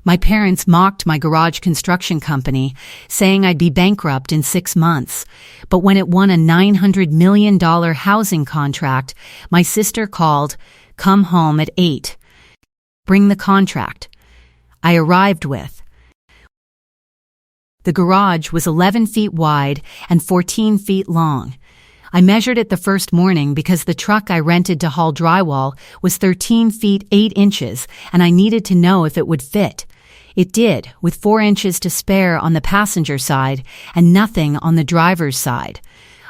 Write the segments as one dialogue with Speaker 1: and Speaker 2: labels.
Speaker 1: My parents mocked my garage construction company, saying I'd be bankrupt in 6 months. But when it won a $900 million housing contract, my sister called, "Come home at 8. Bring the contract." I arrived with. The garage was 11 feet wide and 14 feet long. I measured it the first morning because the truck I rented to haul drywall was 13 feet 8 inches, and I needed to know if it would fit. It did, with 4 inches to spare on the passenger side and nothing on the driver's side.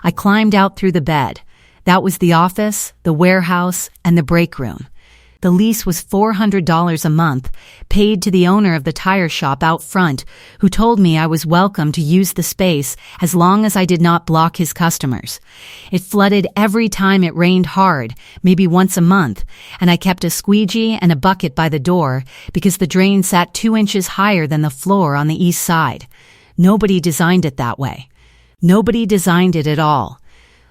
Speaker 1: I climbed out through the bed. That was the office, the warehouse, and the break room. The lease was $400 a month, paid to the owner of the tire shop out front, who told me I was welcome to use the space as long as I did not block his customers. It flooded every time it rained hard, maybe once a month, and I kept a squeegee and a bucket by the door because the drain sat 2 inches higher than the floor on the east side. Nobody designed it that way. Nobody designed it at all.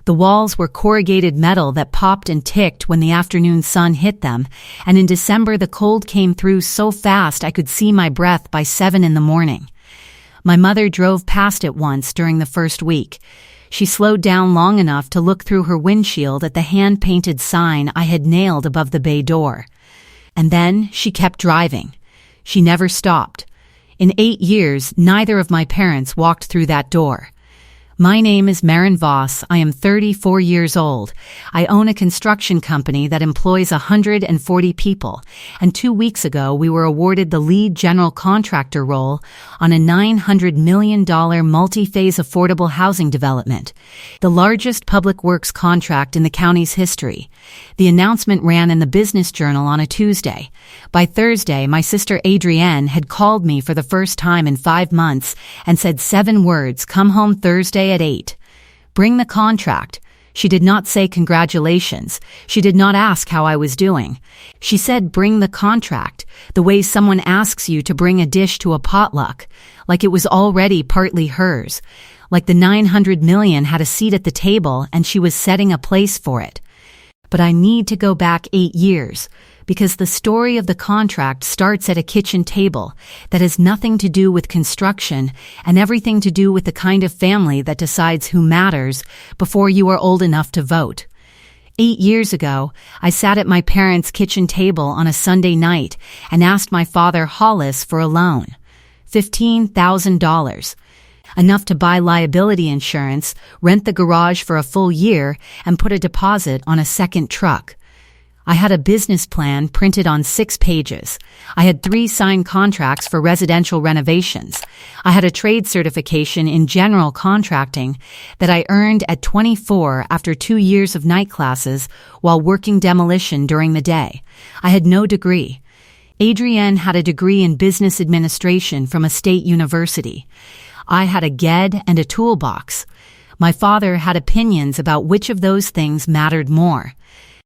Speaker 1: The walls were corrugated metal that popped and ticked when the afternoon sun hit them, and in December the cold came through so fast I could see my breath by 7 in the morning. My mother drove past it once during the first week. She slowed down long enough to look through her windshield at the hand-painted sign I had nailed above the bay door. And then she kept driving. She never stopped. In 8 years, neither of my parents walked through that door. My name is Maren. I am 34 years old. I own a construction company that employs 140 people, and 2 weeks ago we were awarded the lead general contractor role on a $900 million multi-phase affordable housing development, the largest public works contract in the county's history. The announcement ran in the Business Journal on a Tuesday. By Thursday, my sister Adrienne had called me for the first time in 5 months and said 7 words: "Come home Thursday at 8. Bring the contract." She did not say congratulations. She did not ask how I was doing. She said bring the contract, the way someone asks you to bring a dish to a potluck, like it was already partly hers, like the $900 million had a seat at the table and she was setting a place for it. But I need to go back 8 years, because the story of the contract starts at a kitchen table that has nothing to do with construction and everything to do with the kind of family that decides who matters before you are old enough to vote. 8 years ago, I sat at my parents' kitchen table on a Sunday night and asked my father, Hollis, for a loan. $15,000. Enough to buy liability insurance, rent the garage for a full year, and put a deposit on a second truck. I had a business plan printed on 6 pages. I had 3 signed contracts for residential renovations. I had a trade certification in general contracting that I earned at 24 after 2 years of night classes while working demolition during the day. I had no degree. Adrienne had a degree in business administration from a state university. I had a GED and a toolbox. My father had opinions about which of those things mattered more.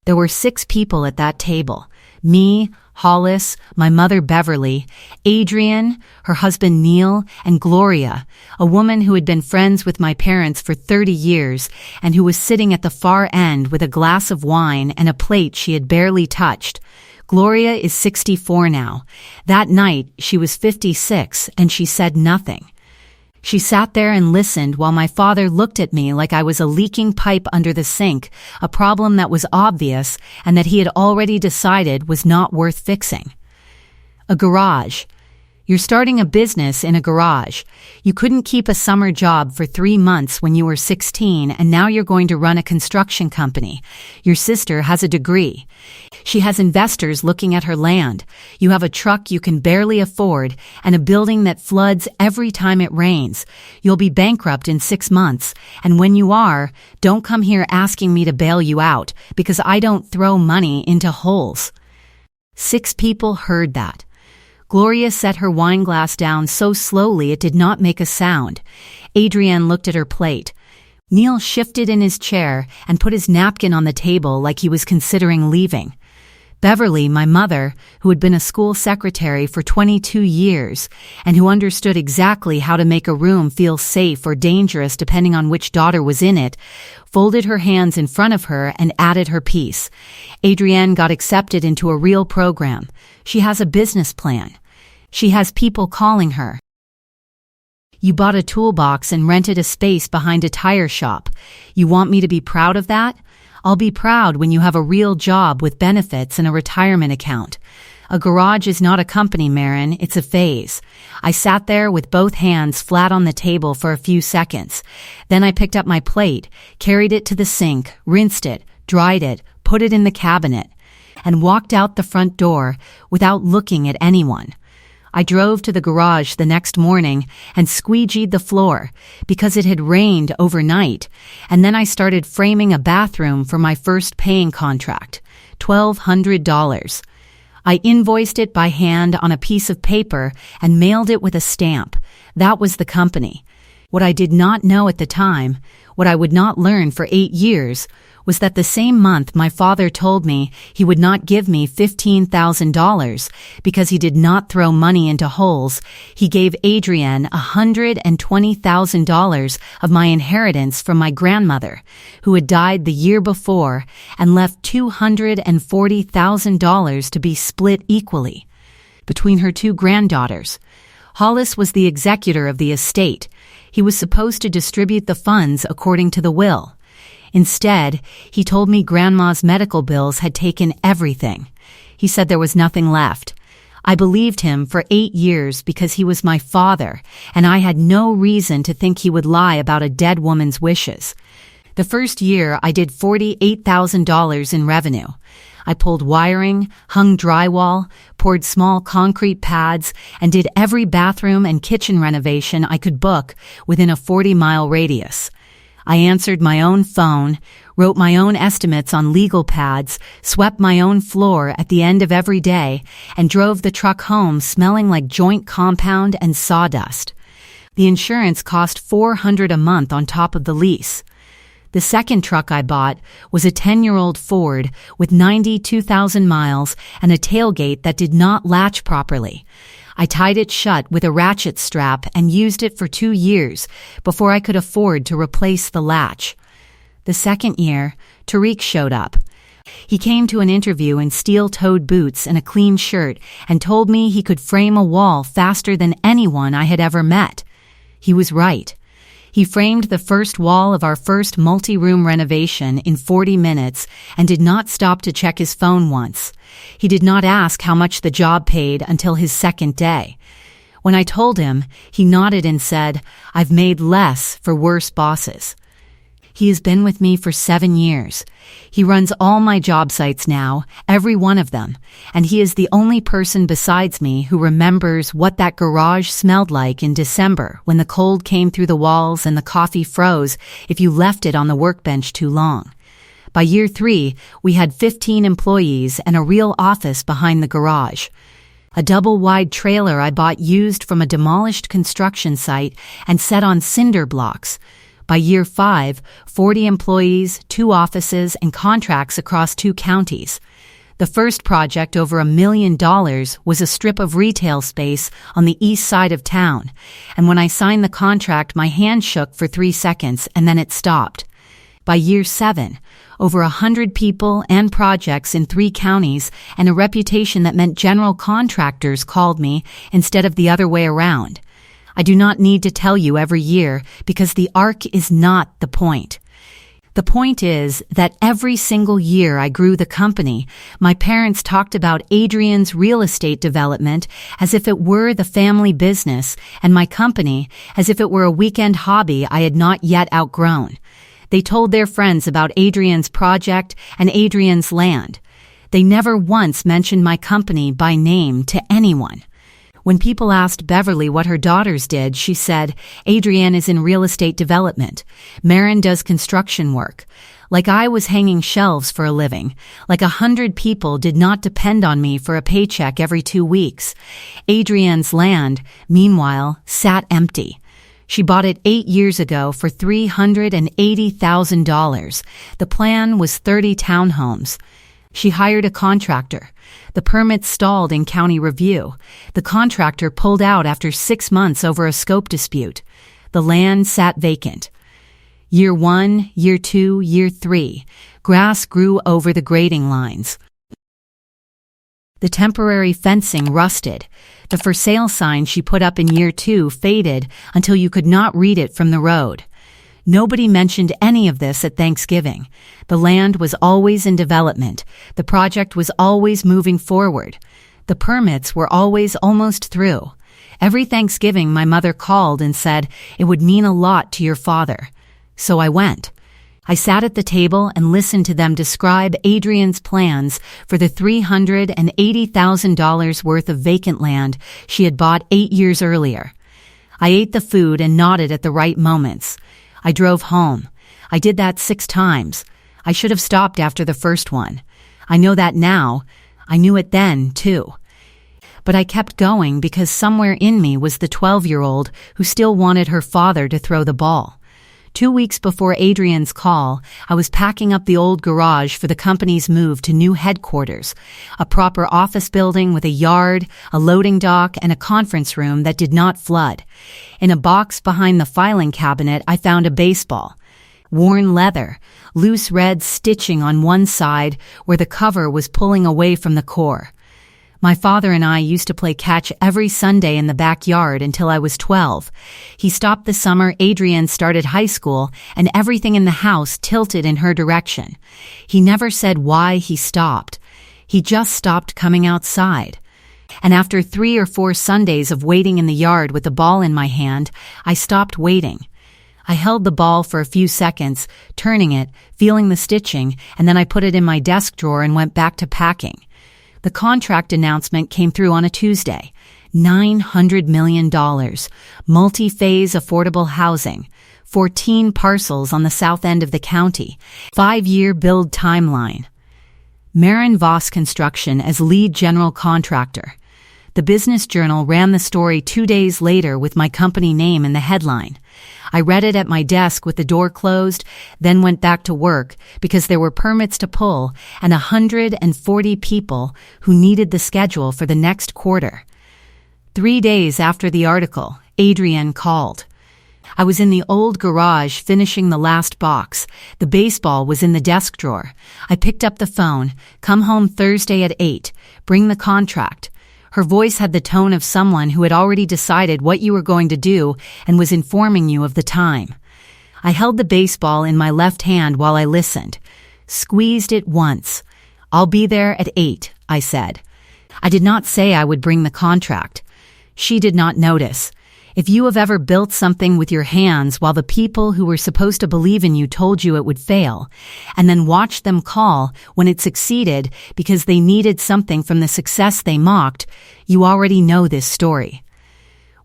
Speaker 1: There were 6 people at that table: me, Hollis, my mother Beverly, Adrienne, her husband Neil, and Gloria, a woman who had been friends with my parents for 30 years and who was sitting at the far end with a glass of wine and a plate she had barely touched. Gloria is 64 now. That night she was 56 and she said nothing. She sat there and listened while my father looked at me like I was a leaking pipe under the sink, a problem that was obvious and that he had already decided was not worth fixing. A garage. You're starting a business in a garage. You couldn't keep a summer job for 3 months when you were 16, and now you're going to run a construction company. Your sister has a degree. She has investors looking at her land. You have a truck you can barely afford and a building that floods every time it rains. You'll be bankrupt in 6 months, and when you are, don't come here asking me to bail you out, because I don't throw money into holes. 6 people heard that. Gloria set her wine glass down so slowly it did not make a sound. Adrienne looked at her plate. Neil shifted in his chair and put his napkin on the table like he was considering leaving. Beverly, my mother, who had been a school secretary for 22 years and who understood exactly how to make a room feel safe or dangerous depending on which daughter was in it, folded her hands in front of her and added her piece. Adrienne got accepted into a real program. She has a business plan. She has people calling her. You bought a toolbox and rented a space behind a tire shop. You want me to be proud of that? I'll be proud when you have a real job with benefits and a retirement account. A garage is not a company, Maren, it's a phase. I sat there with both hands flat on the table for a few seconds. Then I picked up my plate, carried it to the sink, rinsed it, dried it, put it in the cabinet, and walked out the front door without looking at anyone. I drove to the garage the next morning and squeegeed the floor because it had rained overnight, and then I started framing a bathroom for my first paying contract, $1,200. I invoiced it by hand on a piece of paper and mailed it with a stamp. That was the company. What I did not know at the time, what I would not learn for 8 years, was that the same month my father told me he would not give me $15,000 because he did not throw money into holes. He gave Adrienne $120,000 of my inheritance from my grandmother, who had died the year before, and left $240,000 to be split equally between her 2 granddaughters. Hollis was the executor of the estate. He was supposed to distribute the funds according to the will. Instead, he told me Grandma's medical bills had taken everything. He said there was nothing left. I believed him for 8 years because he was my father, and I had no reason to think he would lie about a dead woman's wishes. The first year, I did $48,000 in revenue. I pulled wiring, hung drywall, poured small concrete pads, and did every bathroom and kitchen renovation I could book within a 40-mile radius. I answered my own phone, wrote my own estimates on legal pads, swept my own floor at the end of every day, and drove the truck home smelling like joint compound and sawdust. The insurance cost $400 a month on top of the lease. The second truck I bought was a 10-year-old Ford with 92,000 miles and a tailgate that did not latch properly. I tied it shut with a ratchet strap and used it for 2 years before I could afford to replace the latch. The second year, Tariq showed up. He came to an interview in steel-toed boots and a clean shirt and told me he could frame a wall faster than anyone I had ever met. He was right. He framed the first wall of our first multi-room renovation in 40 minutes and did not stop to check his phone once. He did not ask how much the job paid until his second day. When I told him, he nodded and said, "I've made less for worse bosses." He has been with me for 7 years. He runs all my job sites now, every one of them, and he is the only person besides me who remembers what that garage smelled like in December when the cold came through the walls and the coffee froze if you left it on the workbench too long. By year 3, we had 15 employees and a real office behind the garage. A double-wide trailer I bought used from a demolished construction site and set on cinder blocks. By year 5, 40 employees, 2 offices, and contracts across 2 counties. The first project, over $1 million, was a strip of retail space on the east side of town, and when I signed the contract, my hand shook for 3 seconds, and then it stopped. By year 7, over 100 people and projects in 3 counties, and a reputation that meant general contractors called me instead of the other way around. I do not need to tell you every year because the arc is not the point. The point is that every single year I grew the company, my parents talked about Adrienne's real estate development as if it were the family business and my company as if it were a weekend hobby I had not yet outgrown. They told their friends about Adrienne's project and Adrienne's land. They never once mentioned my company by name to anyone. When people asked Beverly what her daughters did, she said, "Adrienne is in real estate development. Maren does construction work." Like I was hanging shelves for a living. Like 100 people did not depend on me for a paycheck every 2 weeks. Adrienne's land, meanwhile, sat empty. She bought it 8 years ago for $380,000. The plan was 30 townhomes. She hired a contractor. The permit stalled in county review. The contractor pulled out after 6 months over a scope dispute. The land sat vacant. Year 1, year 2, year 3. Grass grew over the grading lines. The temporary fencing rusted. The for sale sign she put up in year 2 faded until you could not read it from the road. Nobody mentioned any of this at Thanksgiving. The land was always in development. The project was always moving forward. The permits were always almost through. Every Thanksgiving my mother called and said it would mean a lot to your father. So I went. I sat at the table and listened to them describe Adrienne's plans for the $380,000 worth of vacant land she had bought 8 years earlier. I ate the food and nodded at the right moments. I drove home. I did that 6 times. I should have stopped after the first one. I know that now. I knew it then, too. But I kept going because somewhere in me was the 12-year-old who still wanted her father to throw the ball. 2 weeks before Adrienne's call, I was packing up the old garage for the company's move to new headquarters, a proper office building with a yard, a loading dock, and a conference room that did not flood. In a box behind the filing cabinet, I found a baseball. Worn leather, loose red stitching on one side where the cover was pulling away from the core. My father and I used to play catch every Sunday in the backyard until I was 12. He stopped the summer Adrienne started high school, and everything in the house tilted in her direction. He never said why he stopped. He just stopped coming outside. And after 3 or 4 Sundays of waiting in the yard with the ball in my hand, I stopped waiting. I held the ball for a few seconds, turning it, feeling the stitching, and then I put it in my desk drawer and went back to packing. The contract announcement came through on a Tuesday. $900 million, multi-phase affordable housing, 14 parcels on the south end of the county, 5-year build timeline. Maren Voss Construction as lead general contractor. The Business Journal ran the story 2 days later with my company name in the headline. I read it at my desk with the door closed, then went back to work because there were permits to pull and 140 people who needed the schedule for the next quarter. 3 days after the article, Adrienne called. I was in the old garage finishing the last box. The baseball was in the desk drawer. I picked up the phone. Come home Thursday at 8. Bring the contract. Her voice had the tone of someone who had already decided what you were going to do and was informing you of the time. I held the baseball in my left hand while I listened. Squeezed it once. I'll be there at 8, I said. I did not say I would bring the contract. She did not notice. If you have ever built something with your hands while the people who were supposed to believe in you told you it would fail, and then watched them call when it succeeded because they needed something from the success they mocked, you already know this story.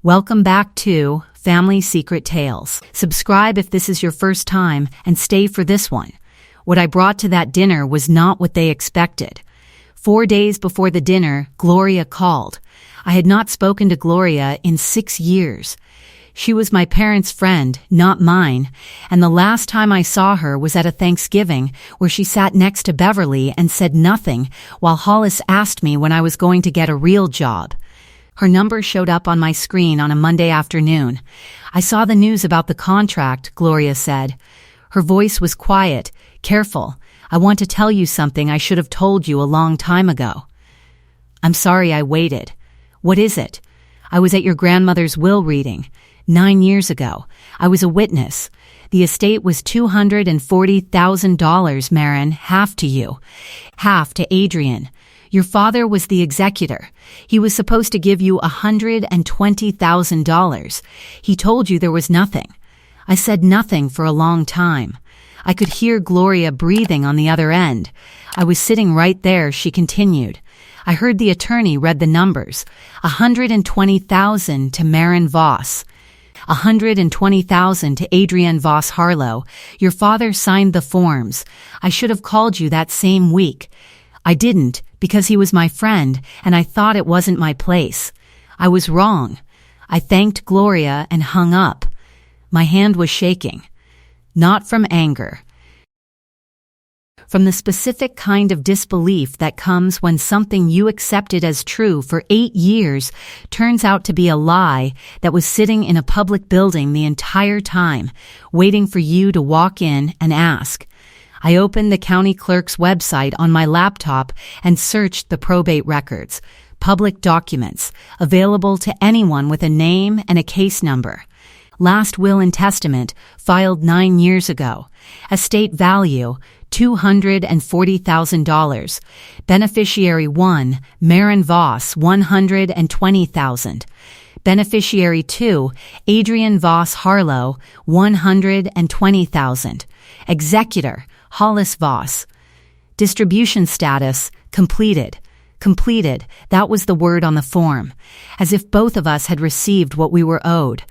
Speaker 1: Welcome back to Family Secret Tales. Subscribe if this is your first time and stay for this one. What I brought to that dinner was not what they expected. 4 days before the dinner, Gloria called. I had not spoken to Gloria in 6 years. She was my parents' friend, not mine, and the last time I saw her was at a Thanksgiving where she sat next to Beverly and said nothing while Hollis asked me when I was going to get a real job. Her number showed up on my screen on a Monday afternoon. I saw the news about the contract, Gloria said. Her voice was quiet, careful. I want to tell you something I should have told you a long time ago. I'm sorry I waited. What is it? I was at your grandmother's will reading. 9 years ago. I was a witness. The estate was $240,000, Maren, half to you. Half to Adrienne. Your father was the executor. He was supposed to give you $120,000. He told you there was nothing. I said nothing for a long time. I could hear Gloria breathing on the other end. I was sitting right there, she continued. I heard the attorney read the numbers. $120,000 to Maren Voss. $120,000 to Adrienne Voss Harlow. Your father signed the forms. I should have called you that same week. I didn't, because he was my friend, and I thought it wasn't my place. I was wrong. I thanked Gloria and hung up. My hand was shaking. Not from anger. From the specific kind of disbelief that comes when something you accepted as true for 8 years turns out to be a lie that was sitting in a public building the entire time, waiting for you to walk in and ask. I opened the county clerk's website on my laptop and searched the probate records, public documents, available to anyone with a name and a case number. Last will and testament, filed 9 years ago. Estate value, $240,000. Beneficiary 1, Maren Voss, $120,000. Beneficiary 2, Adrienne Voss Harlow, $120,000. Executor, Hollis Voss. Distribution status, completed. Completed, that was the word on the form. As if both of us had received what we were owed.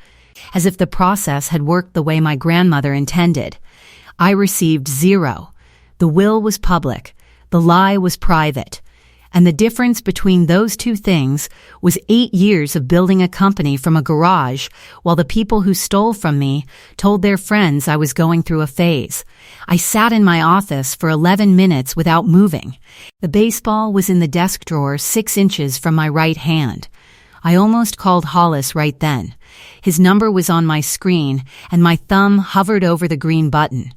Speaker 1: As if the process had worked the way my grandmother intended. I received 0. The will was public. The lie was private. And the difference between those two things was 8 years of building a company from a garage while the people who stole from me told their friends I was going through a phase. I sat in my office for 11 minutes without moving. The baseball was in the desk drawer 6 inches from my right hand. I almost called Hollis right then. His number was on my screen, and my thumb hovered over the green button.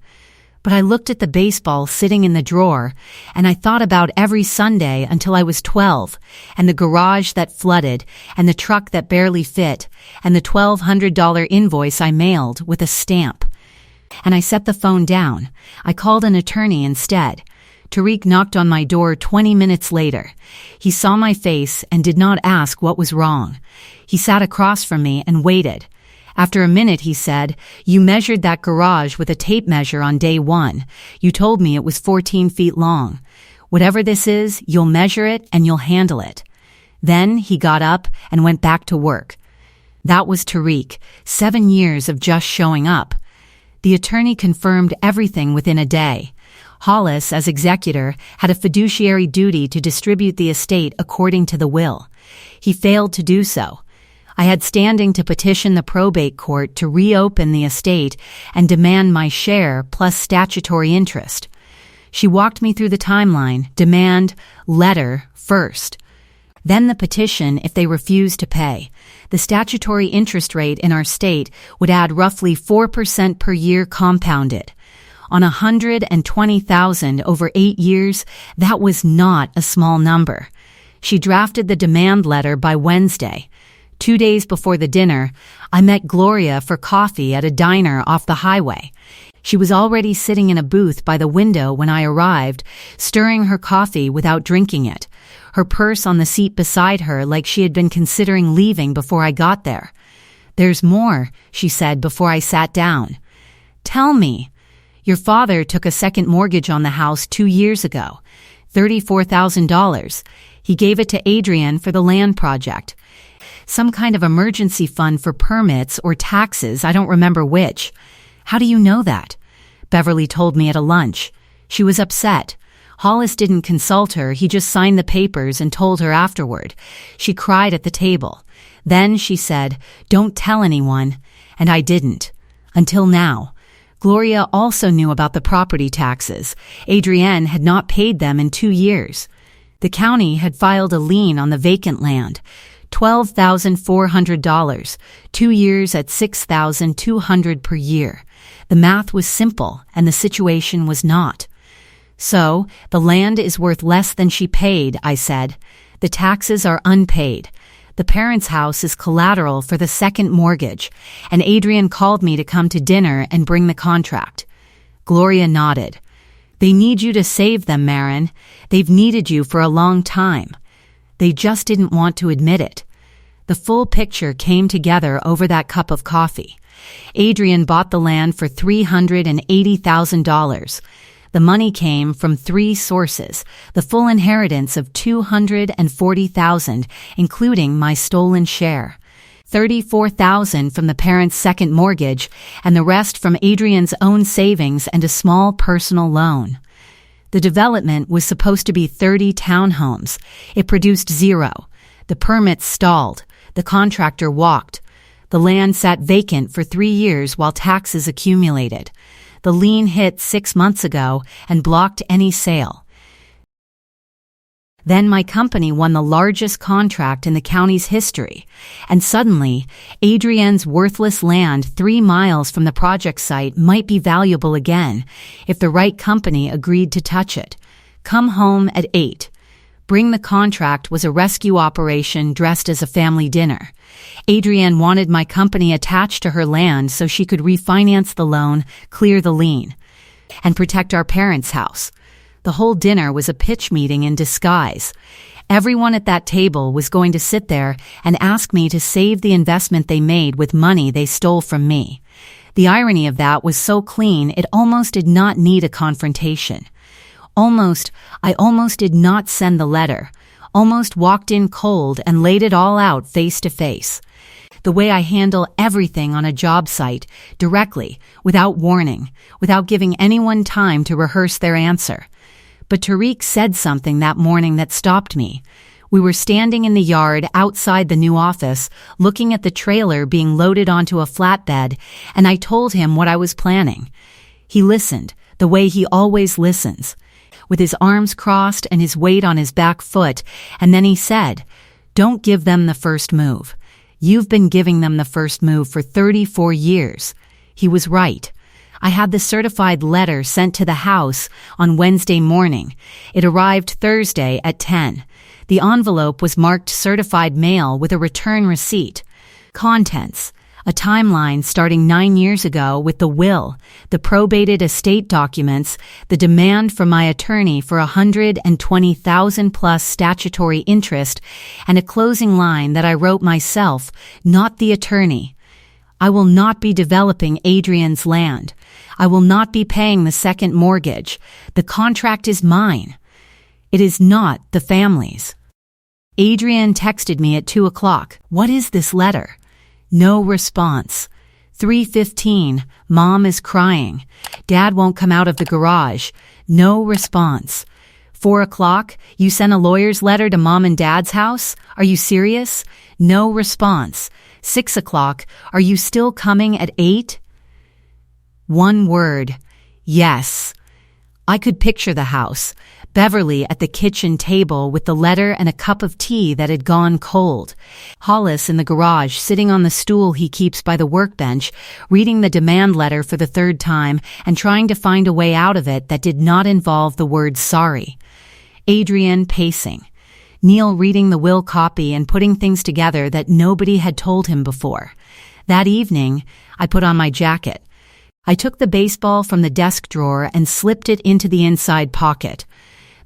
Speaker 1: But I looked at the baseball sitting in the drawer, and I thought about every Sunday until I was 12, and the garage that flooded, and the truck that barely fit, and the $1,200 invoice I mailed with a stamp. And I set the phone down. I called an attorney instead. Tariq knocked on my door 20 minutes later. He saw my face and did not ask what was wrong. He sat across from me and waited. After a minute, he said, "You measured that garage with a tape measure on day 1. You told me it was 14 feet long. Whatever this is, you'll measure it and you'll handle it." Then he got up and went back to work. That was Tariq, 7 years of just showing up. The attorney confirmed everything within a day. Hollis, as executor, had a fiduciary duty to distribute the estate according to the will. He failed to do so. I had standing to petition the probate court to reopen the estate and demand my share plus statutory interest. She walked me through the timeline, demand, letter, first. Then the petition if they refused to pay. The statutory interest rate in our state would add roughly 4% per year compounded. On $120,000 over 8 years, that was not a small number. She drafted the demand letter by Wednesday. 2 days before the dinner, I met Gloria for coffee at a diner off the highway. She was already sitting in a booth by the window when I arrived, stirring her coffee without drinking it, her purse on the seat beside her like she had been considering leaving before I got there. "There's more," she said before I sat down. "Tell me." "Your father took a second mortgage on the house 2 years ago, $34,000. He gave it to Adrienne for the land project. Some kind of emergency fund for permits or taxes, I don't remember which. How do you know that?" Beverly told me at a lunch. She was upset. Hollis didn't consult her, he just signed the papers and told her afterward. She cried at the table. Then she said, "Don't tell anyone," and I didn't. Until now. Gloria also knew about the property taxes. Adrienne had not paid them in 2 years. The county had filed a lien on the vacant land. $12,400, 2 years at $6,200 per year. The math was simple, and the situation was not. "So, the land is worth less than she paid," I said. "The taxes are unpaid. The parents' house is collateral for the second mortgage, and Adrienne called me to come to dinner and bring the contract." Gloria nodded. "They need you to save them, Maren. They've needed you for a long time. They just didn't want to admit it." The full picture came together over that cup of coffee. Adrienne bought the land for $380,000. The money came from 3 sources, the full inheritance of $240,000, including my stolen share. $34,000 from the parents' second mortgage, and the rest from Adrienne's own savings and a small personal loan. The development was supposed to be 30 townhomes. It produced 0. The permits stalled. The contractor walked. The land sat vacant for 3 years while taxes accumulated. The lien hit 6 months ago and blocked any sale. Then my company won the largest contract in the county's history, and suddenly, Adrienne's worthless land 3 miles from the project site might be valuable again if the right company agreed to touch it. Come home at 8. Bring the contract was a rescue operation dressed as a family dinner. Adrienne wanted my company attached to her land so she could refinance the loan, clear the lien, and protect our parents' house. The whole dinner was a pitch meeting in disguise. Everyone at that table was going to sit there and ask me to save the investment they made with money they stole from me. The irony of that was so clean it almost did not need a confrontation. I almost did not send the letter, almost walked in cold and laid it all out face to face. The way I handle everything on a job site, directly, without warning, without giving anyone time to rehearse their answer. But Tariq said something that morning that stopped me. We were standing in the yard outside the new office, looking at the trailer being loaded onto a flatbed, and I told him what I was planning. He listened, the way he always listens, with his arms crossed and his weight on his back foot, and then he said, "Don't give them the first move. You've been giving them the first move for 34 years. He was right. I had the certified letter sent to the house on Wednesday morning. It arrived Thursday at 10. The envelope was marked certified mail with a return receipt. Contents: a timeline starting 9 years ago with the will, the probated estate documents, the demand from my attorney for $120,000 plus statutory interest, and a closing line that I wrote myself, not the attorney. I will not be developing Adrienne's land. I will not be paying the second mortgage. The contract is mine. It is not the family's." Adrienne texted me at 2 o'clock. "What is this letter?" No response. 3:15, Mom is crying. Dad won't come out of the garage. No response. 4 o'clock, you sent a lawyer's letter to Mom and Dad's house? Are you serious? No response. 6 o'clock, are you still coming at 8? One word, yes. I could picture the house. Beverly at the kitchen table with the letter and a cup of tea that had gone cold. Hollis in the garage sitting on the stool he keeps by the workbench, reading the demand letter for the 3rd time and trying to find a way out of it that did not involve the word sorry. Adrienne pacing. Neil reading the will copy and putting things together that nobody had told him before. That evening, I put on my jacket. I took the baseball from the desk drawer and slipped it into the inside pocket.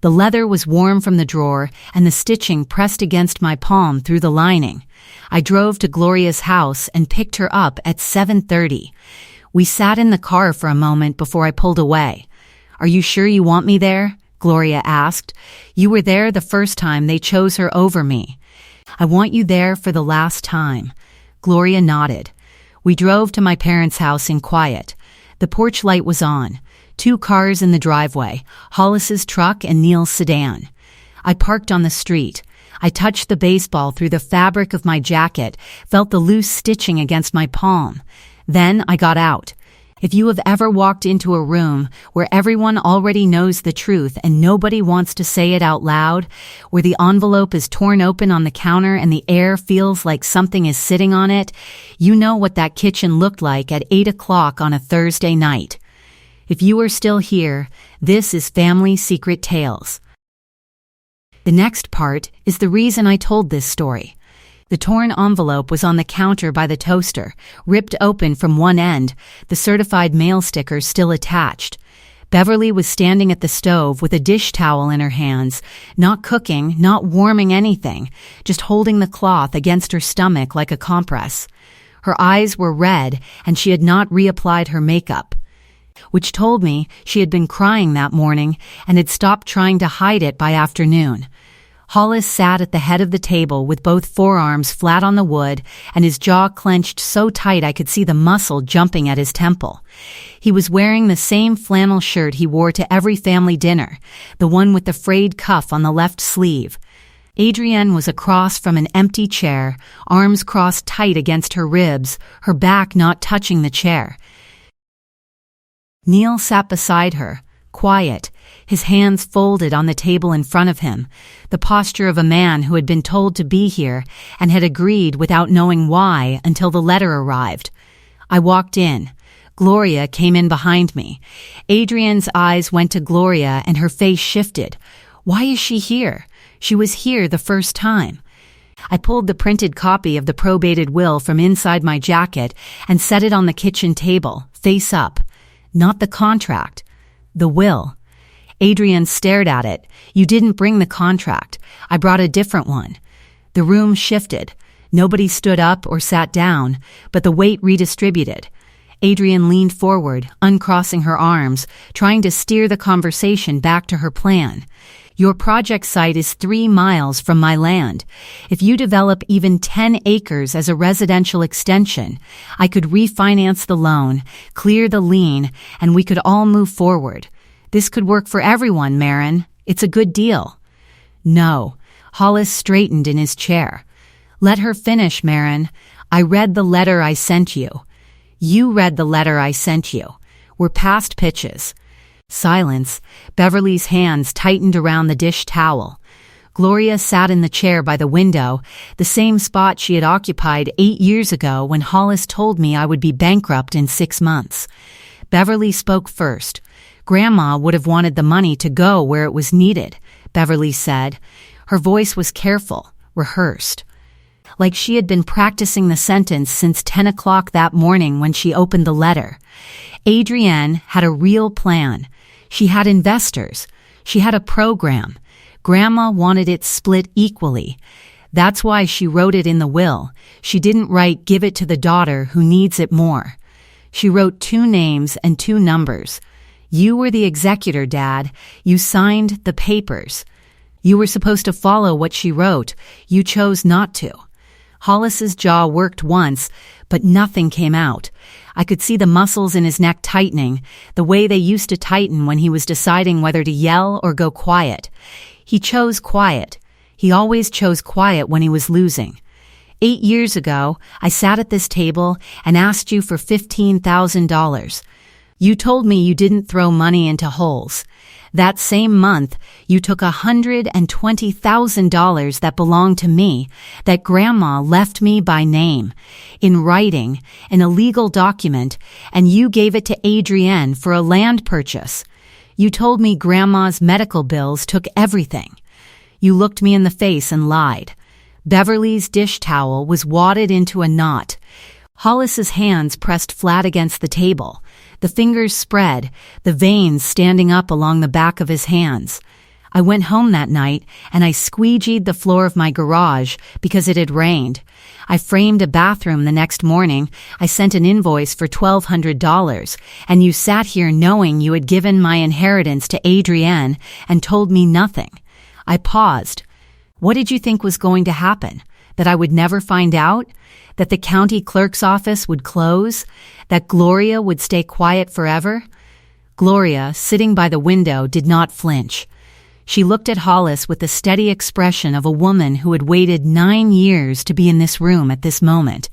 Speaker 1: The leather was warm from the drawer, and the stitching pressed against my palm through the lining. I drove to Gloria's house and picked her up at 7:30. We sat in the car for a moment before I pulled away. "Are you sure you want me there?" Gloria asked. "You were there the first time they chose her over me." "I want you there for the last time." Gloria nodded. We drove to my parents' house in quiet. The porch light was on. 2 cars in the driveway, Hollis's truck and Neil's sedan. I parked on the street. I touched the baseball through the fabric of my jacket, felt the loose stitching against my palm. Then I got out. If you have ever walked into a room where everyone already knows the truth and nobody wants to say it out loud, where the envelope is torn open on the counter and the air feels like something is sitting on it, you know what that kitchen looked like at 8 o'clock on a Thursday night. If you are still here, this is Family Secret Tales. The next part is the reason I told this story. The torn envelope was on the counter by the toaster, ripped open from one end, the certified mail sticker still attached. Beverly was standing at the stove with a dish towel in her hands, not cooking, not warming anything, just holding the cloth against her stomach like a compress. Her eyes were red, and she had not reapplied her makeup, which told me she had been crying that morning and had stopped trying to hide it by afternoon. Hollis sat at the head of the table with both forearms flat on the wood and his jaw clenched so tight I could see the muscle jumping at his temple. He was wearing the same flannel shirt he wore to every family dinner, the one with the frayed cuff on the left sleeve. Adrienne was across from an empty chair, arms crossed tight against her ribs, her back not touching the chair. Neil sat beside her, quiet, his hands folded on the table in front of him, the posture of a man who had been told to be here and had agreed without knowing why until the letter arrived. I walked in. Gloria came in behind me. Adrienne's eyes went to Gloria and her face shifted. Why is she here? She was here the first time. I pulled the printed copy of the probated will from inside my jacket and set it on the kitchen table, face up. Not the contract. The will. Adrienne stared at it. You didn't bring the contract. I brought a different one. The room shifted. Nobody stood up or sat down, but the weight redistributed. Adrienne leaned forward, uncrossing her arms, trying to steer the conversation back to her plan. Your project site is 3 miles from my land. If you develop even 10 acres as a residential extension, I could refinance the loan, clear the lien, and we could all move forward. This could work for everyone, Maren. It's a good deal. No. Hollis straightened in his chair. Let her finish, Maren. I read the letter I sent you. You read the letter I sent you. We're past pitches. Silence. Beverly's hands tightened around the dish towel. Gloria sat in the chair by the window, the same spot she had occupied 8 years ago when Hollis told me I would be bankrupt in 6 months. Beverly spoke first. Grandma would have wanted the money to go where it was needed, Beverly said. Her voice was careful, rehearsed. Like she had been practicing the sentence since 10 o'clock that morning when she opened the letter. Adrienne had a real plan. She had investors. She had a program. Grandma wanted it split equally. That's why she wrote it in the will. She didn't write give it to the daughter who needs it more. She wrote 2 names and 2 numbers. You were the executor, Dad. You signed the papers. You were supposed to follow what she wrote. You chose not to. Hollis's jaw worked once, but nothing came out. I could see the muscles in his neck tightening, the way they used to tighten when he was deciding whether to yell or go quiet. He chose quiet. He always chose quiet when he was losing. 8 years ago, I sat at this table and asked you for $15,000. You told me you didn't throw money into holes. That same month, you took $120,000 that belonged to me, that Grandma left me by name, in writing, an illegal document, and you gave it to Adrienne for a land purchase. You told me Grandma's medical bills took everything. You looked me in the face and lied. Beverly's dish towel was wadded into a knot. Hollis's hands pressed flat against the table. The fingers spread, the veins standing up along the back of his hands. I went home that night and I squeegeed the floor of my garage because it had rained. I framed a bathroom the next morning. I sent an invoice for $1,200, and you sat here knowing you had given my inheritance to Adrienne and told me nothing. I paused. What did you think was going to happen? That I would never find out? That the county clerk's office would close? That Gloria would stay quiet forever? Gloria, sitting by the window, did not flinch. She looked at Hollis with the steady expression of a woman who had waited 9 years to be in this room at this moment.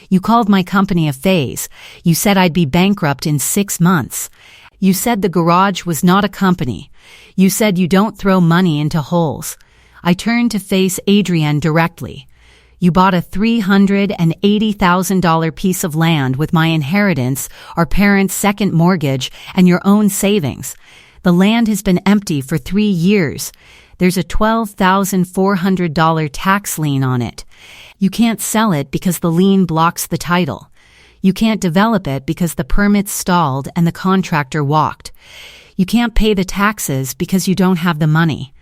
Speaker 1: You called my company a phase. You said I'd be bankrupt in 6 months. You said the garage was not a company. You said you don't throw money into holes. I turned to face Adrienne directly. You bought a $380,000 piece of land with my inheritance, our parents' second mortgage, and your own savings. The land has been empty for 3 years. There's a $12,400 tax lien on it. You can't sell it because the lien blocks the title. You can't develop it because the permits stalled and the contractor walked. You can't pay the taxes because you don't have the money.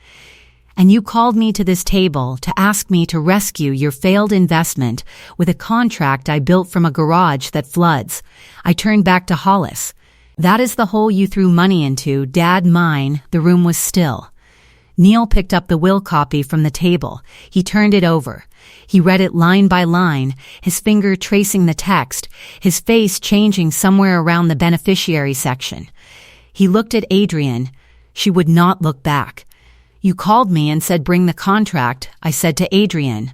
Speaker 1: And you called me to this table to ask me to rescue your failed investment with a contract I built from a garage that floods. I turned back to Hollis. That is the hole you threw money into, Dad, mine. The room was still. Neil picked up the will copy from the table. He turned it over. He read it line by line, his finger tracing the text, his face changing somewhere around the beneficiary section. He looked at Adrienne. She would not look back. You called me and said bring the contract, I said to Adrienne.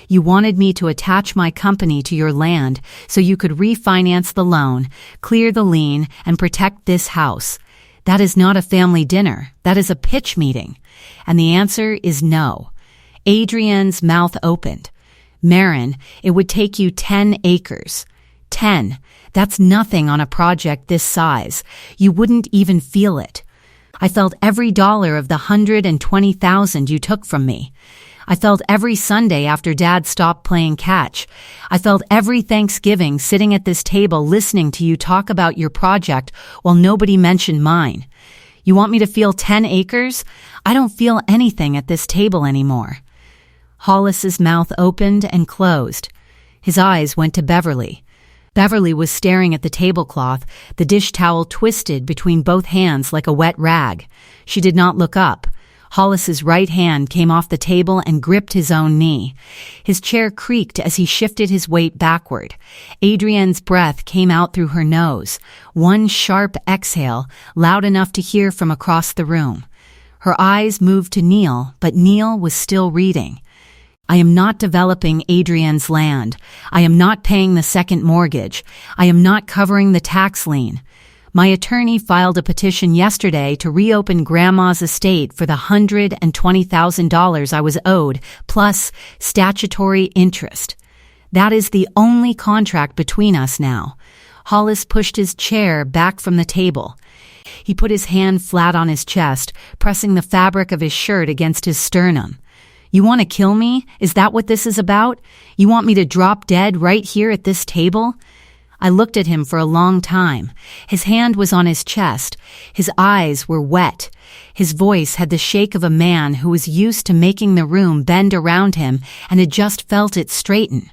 Speaker 1: You wanted me to attach my company to your land so you could refinance the loan, clear the lien, and protect this house. That is not a family dinner. That is a pitch meeting. And the answer is no. Adrienne's mouth opened. Maren, it would take you 10 acres. 10. That's nothing on a project this size. You wouldn't even feel it. I felt every dollar of the $120,000 you took from me. I felt every Sunday after Dad stopped playing catch. I felt every Thanksgiving sitting at this table listening to you talk about your project while nobody mentioned mine. You want me to feel 10 acres? I don't feel anything at this table anymore. Hollis's mouth opened and closed. His eyes went to Beverly. Beverly was staring at the tablecloth, the dish towel twisted between both hands like a wet rag. She did not look up. Hollis's right hand came off the table and gripped his own knee. His chair creaked as he shifted his weight backward. Adrienne's breath came out through her nose, one sharp exhale, loud enough to hear from across the room. Her eyes moved to Neil, but Neil was still reading. I am not developing Adrienne's land. I am not paying the second mortgage. I am not covering the tax lien. My attorney filed a petition yesterday to reopen Grandma's estate for the $120,000 I was owed, plus statutory interest. That is the only contract between us now. Hollis pushed his chair back from the table. He put his hand flat on his chest, pressing the fabric of his shirt against his sternum. You want to kill me? Is that what this is about? You want me to drop dead right here at this table? I looked at him for a long time. His hand was on his chest. His eyes were wet. His voice had the shake of a man who was used to making the room bend around him and had just felt it straighten.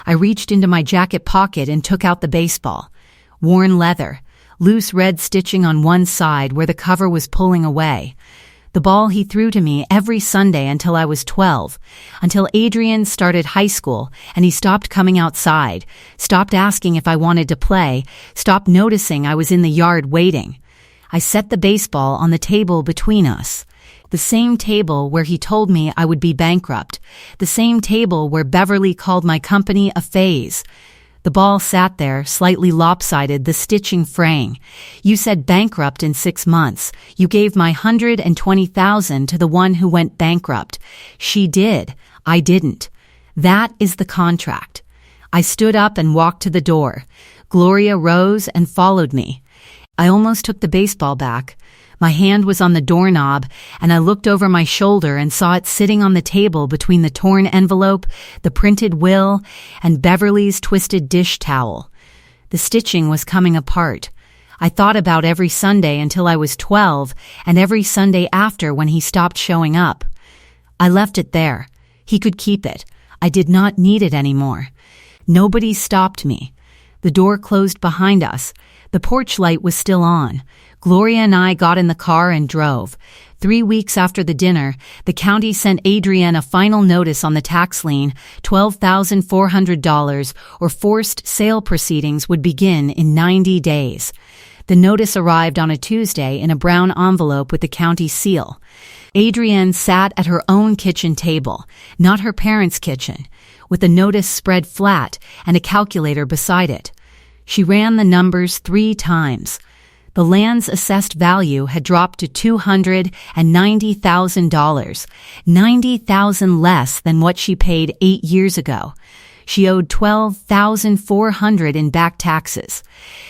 Speaker 1: I reached into my jacket pocket and took out the baseball. Worn leather, loose red stitching on one side where the cover was pulling away. The ball he threw to me every Sunday until I was 12, until Adrienne started high school and he stopped coming outside, stopped asking if I wanted to play, stopped noticing I was in the yard waiting. I set the baseball on the table between us. The same table where he told me I would be bankrupt. The same table where Beverly called my company a phase. The ball sat there, slightly lopsided, the stitching fraying. You said bankrupt in 6 months. You gave my $120,000 to the one who went bankrupt. She did. I didn't. That is the contract. I stood up and walked to the door. Gloria rose and followed me. I almost took the baseball back. My hand was on the doorknob, and I looked over my shoulder and saw it sitting on the table between the torn envelope, the printed will, and Beverly's twisted dish towel. The stitching was coming apart. I thought about every Sunday until I was 12, and every Sunday after when he stopped showing up. I left it there. He could keep it. I did not need it anymore. Nobody stopped me. The door closed behind us. The porch light was still on. Gloria and I got in the car and drove. 3 weeks after the dinner, the county sent Adrienne a final notice on the tax lien. $12,400 or forced sale proceedings would begin in 90 days. The notice arrived on a Tuesday in a brown envelope with the county seal. Adrienne sat at her own kitchen table, not her parents' kitchen, with the notice spread flat and a calculator beside it. She ran the numbers 3 times. The land's assessed value had dropped to $290,000, $90,000 less than what she paid 8 years ago. She owed $12,400 in back taxes,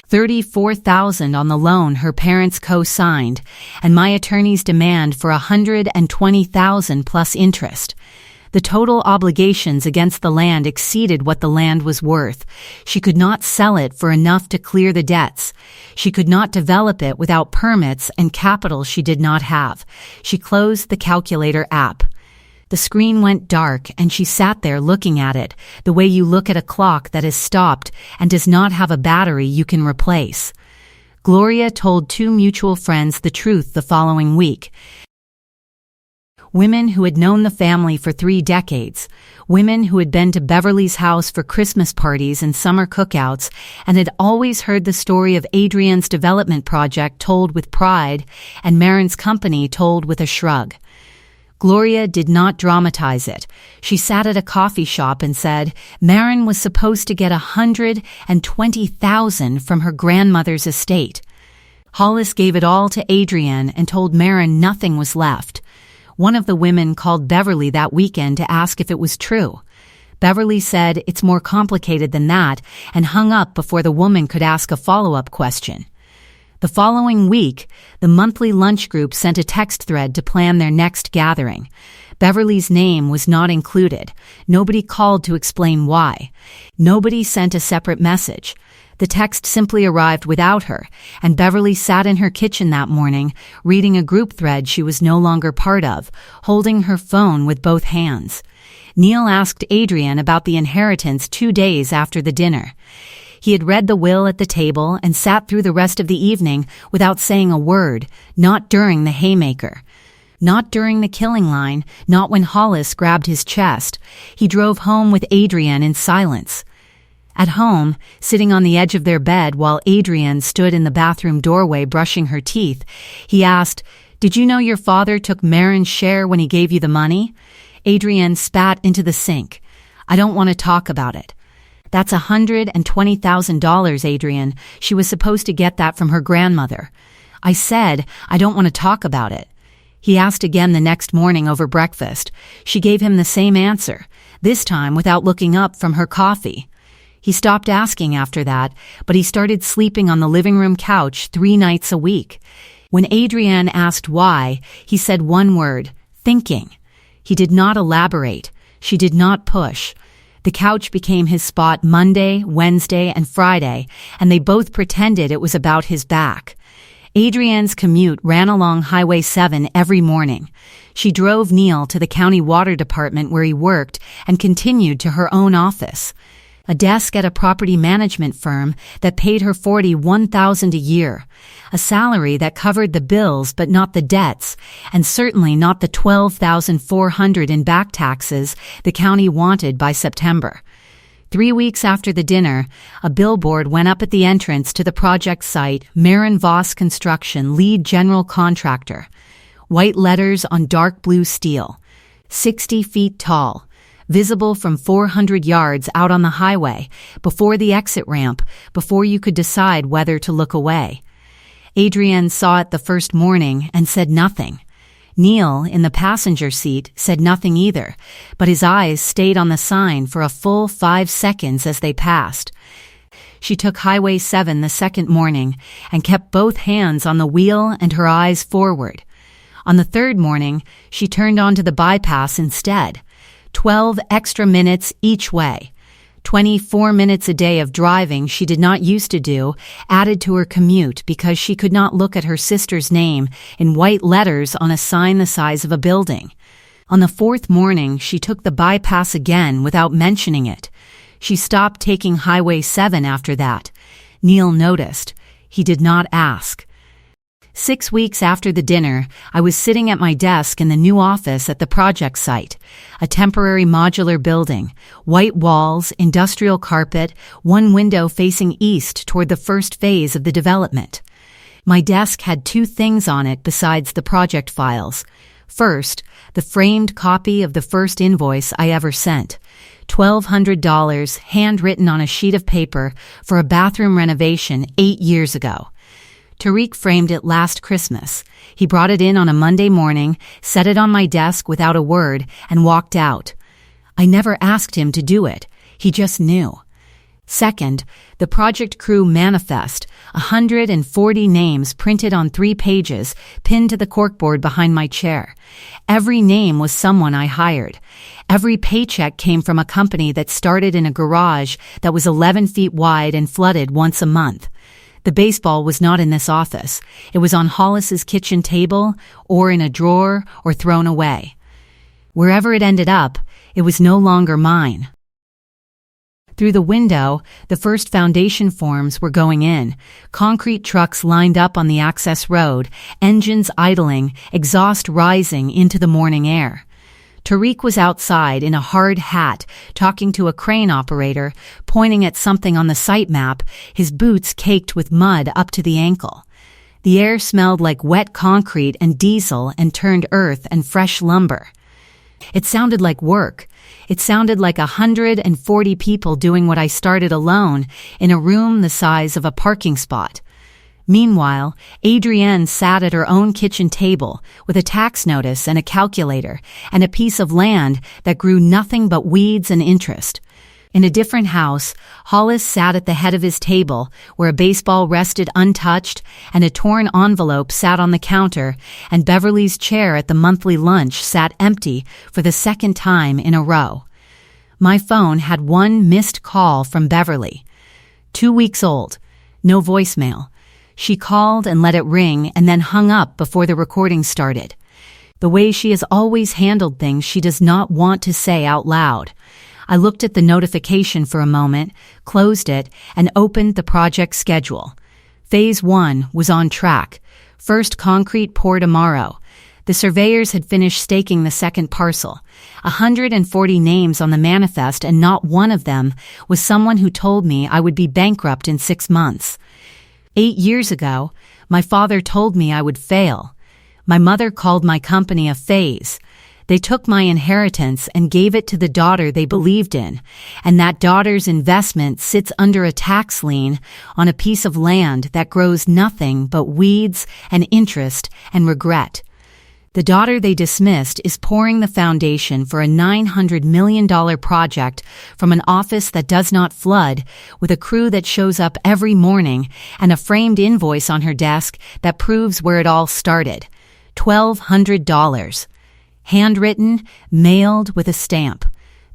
Speaker 1: $34,000 on the loan her parents co-signed, and my attorney's demand for $120,000 plus interest. The total obligations against the land exceeded what the land was worth. She could not sell it for enough to clear the debts. She could not develop it without permits and capital she did not have. She closed the calculator app. The screen went dark and she sat there looking at it, the way you look at a clock that has stopped and does not have a battery you can replace. Gloria told 2 mutual friends the truth the following week. Women who had known the family for 3 decades, women who had been to Beverly's house for Christmas parties and summer cookouts and had always heard the story of Adrienne's development project told with pride and Maren's company told with a shrug. Gloria did not dramatize it. She sat at a coffee shop and said Maren was supposed to get $120,000 from her grandmother's estate. Hollis gave it all to Adrienne and told Maren nothing was left. One of the women called Beverly that weekend to ask if it was true. Beverly said it's more complicated than that and hung up before the woman could ask a follow-up question. The following week, the monthly lunch group sent a text thread to plan their next gathering. Beverly's name was not included. Nobody called to explain why. Nobody sent a separate message. The text simply arrived without her, and Beverly sat in her kitchen that morning, reading a group thread she was no longer part of, holding her phone with both hands. Neil asked Adrienne about the inheritance 2 days after the dinner. He had read the will at the table and sat through the rest of the evening without saying a word, not during the haymaker. Not during the killing line, not when Hollis grabbed his chest. He drove home with Adrienne in silence. At home, sitting on the edge of their bed while Adrienne stood in the bathroom doorway brushing her teeth, he asked, "Did you know your father took Maren's share when he gave you the money?" Adrienne spat into the sink. "I don't want to talk about it." "That's $120,000, Adrienne. She was supposed to get that from her grandmother." "I said, I don't want to talk about it." He asked again the next morning over breakfast. She gave him the same answer, this time without looking up from her coffee. He stopped asking after that, but he started sleeping on the living room couch 3 nights a week. When Adrienne asked why, he said one word, thinking. He did not elaborate. She did not push. The couch became his spot Monday, Wednesday, and Friday, and they both pretended it was about his back. Adrienne's commute ran along Highway 7 every morning. She drove Neil to the county water department where he worked and continued to her own office. A desk at a property management firm that paid her $41,000 a year, a salary that covered the bills but not the debts, and certainly not the $12,400 in back taxes the county wanted by September. 3 weeks after the dinner, a billboard went up at the entrance to the project site, Maren Voss Construction, lead general contractor. White letters on dark blue steel. 60 feet tall. Visible from 400 yards out on the highway, before the exit ramp, before you could decide whether to look away. Adrienne saw it the first morning and said nothing. Neil, in the passenger seat, said nothing either, but his eyes stayed on the sign for a full 5 seconds as they passed. She took Highway 7 the second morning and kept both hands on the wheel and her eyes forward. On the third morning, she turned onto the bypass instead. 12 extra minutes each way. 24 minutes a day of driving she did not used to do, added to her commute because she could not look at her sister's name in white letters on a sign the size of a building. On the fourth morning, she took the bypass again without mentioning it. She stopped taking Highway 7 after that. Neil noticed. He did not ask. 6 weeks after the dinner, I was sitting at my desk in the new office at the project site, a temporary modular building, white walls, industrial carpet, one window facing east toward the first phase of the development. My desk had 2 things on it besides the project files. First, the framed copy of the first invoice I ever sent. $1,200 handwritten on a sheet of paper for a bathroom renovation 8 years ago. Tariq framed it last Christmas. He brought it in on a Monday morning, set it on my desk without a word, and walked out. I never asked him to do it. He just knew. Second, the project crew manifest, 140 names printed on 3 pages, pinned to the corkboard behind my chair. Every name was someone I hired. Every paycheck came from a company that started in a garage that was 11 feet wide and flooded once a month. The baseball was not in this office. It was on Hollis's kitchen table, or in a drawer, or thrown away. Wherever it ended up, it was no longer mine. Through the window, the first foundation forms were going in, concrete trucks lined up on the access road, engines idling, exhaust rising into the morning air. Tariq was outside in a hard hat, talking to a crane operator, pointing at something on the site map, his boots caked with mud up to the ankle. The air smelled like wet concrete and diesel and turned earth and fresh lumber. It sounded like work. It sounded like 140 people doing what I started alone in a room the size of a parking spot. Meanwhile, Adrienne sat at her own kitchen table with a tax notice and a calculator and a piece of land that grew nothing but weeds and interest. In a different house, Hollis sat at the head of his table where a baseball rested untouched and a torn envelope sat on the counter, and Beverly's chair at the monthly lunch sat empty for the second time in a row. My phone had one missed call from Beverly. 2 weeks old. No voicemail. She called and let it ring and then hung up before the recording started. The way she has always handled things she does not want to say out loud. I looked at the notification for a moment, closed it, and opened the project schedule. Phase 1 was on track. First concrete pour tomorrow. The surveyors had finished staking the second parcel. 140 names on the manifest, and not one of them was someone who told me I would be bankrupt in 6 months. 8 years ago, my father told me I would fail. My mother called my company a phase. They took my inheritance and gave it to the daughter they believed in, and that daughter's investment sits under a tax lien on a piece of land that grows nothing but weeds and interest and regret. The daughter they dismissed is pouring the foundation for a $900 million project from an office that does not flood, with a crew that shows up every morning and a framed invoice on her desk that proves where it all started. $1,200. Handwritten, mailed with a stamp.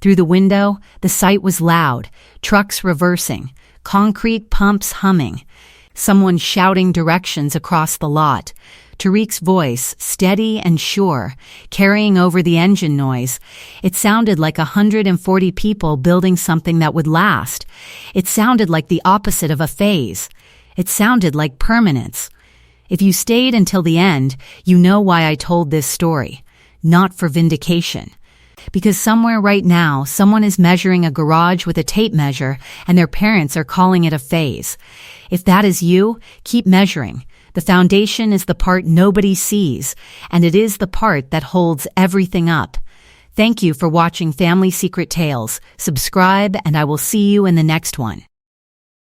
Speaker 1: Through the window, the sight was loud, trucks reversing, concrete pumps humming, someone shouting directions across the lot. Tariq's voice, steady and sure, carrying over the engine noise. It sounded like 140 people building something that would last. It sounded like the opposite of a phase. It sounded like permanence. If you stayed until the end, you know why I told this story. Not for vindication. Because somewhere right now, someone is measuring a garage with a tape measure and their parents are calling it a phase. If that is you, keep measuring. The foundation is the part nobody sees, and it is the part that holds everything up. Thank you for watching Family Secret Tales. Subscribe, and I will see you in the next one.